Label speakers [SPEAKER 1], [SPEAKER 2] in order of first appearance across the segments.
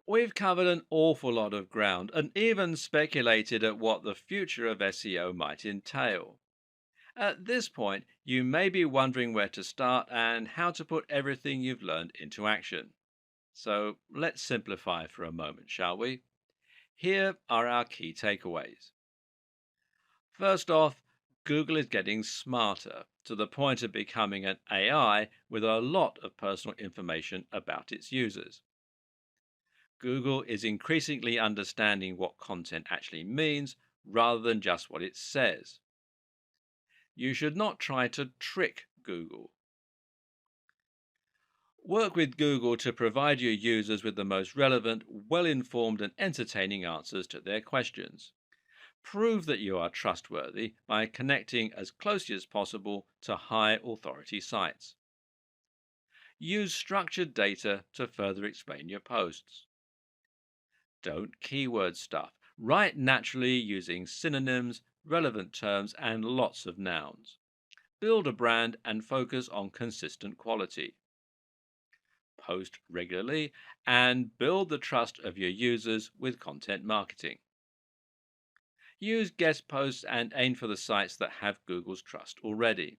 [SPEAKER 1] We've covered an awful lot of ground and even speculated at what the future of SEO might entail. At this point, you may be wondering where to start and how to put everything you've learned into action. So let's simplify for a moment, shall we? Here are our key takeaways. First off, Google is getting smarter to the point of becoming an AI with a lot of personal information about its users. Google is increasingly understanding what content actually means rather than just what it says. You should not try to trick Google. Work with Google to provide your users with the most relevant, well informed, and entertaining answers to their questions. Prove that you are trustworthy by connecting as closely as possible to high authority sites. Use structured data to further explain your posts. Don't keyword stuff. Write naturally using synonyms, relevant terms, and lots of nouns. Build a brand and focus on consistent quality. Post regularly and build the trust of your users with content marketing. Use guest posts and aim for the sites that have Google's trust already.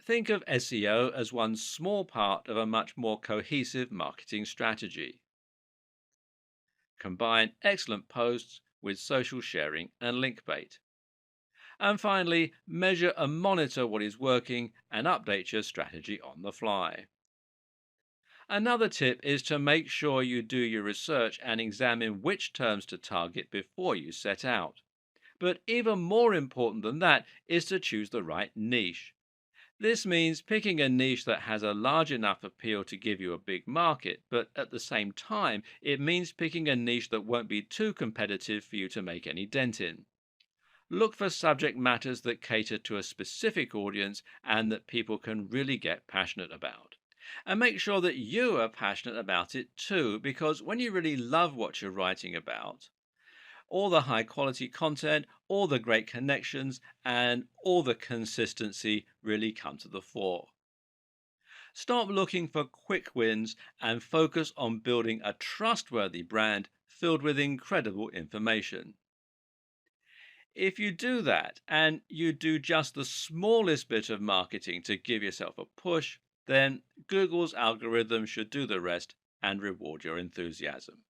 [SPEAKER 1] Think of SEO as one small part of a much more cohesive marketing strategy. Combine excellent posts with social sharing and link bait. And finally, measure and monitor what is working and update your strategy on the fly. Another tip is to make sure you do your research and examine which terms to target before you set out. But even more important than that is to choose the right niche. This means picking a niche that has a large enough appeal to give you a big market, but at the same time, it means picking a niche that won't be too competitive for you to make any dent in. Look for subject matters that cater to a specific audience and that people can really get passionate about. And make sure that you are passionate about it too, because when you really love what you're writing about, all the high quality content, all the great connections, and all the consistency really come to the fore. Stop looking for quick wins and focus on building a trustworthy brand filled with incredible information. If you do that and you do just the smallest bit of marketing to give yourself a push, then Google's algorithm should do the rest and reward your enthusiasm.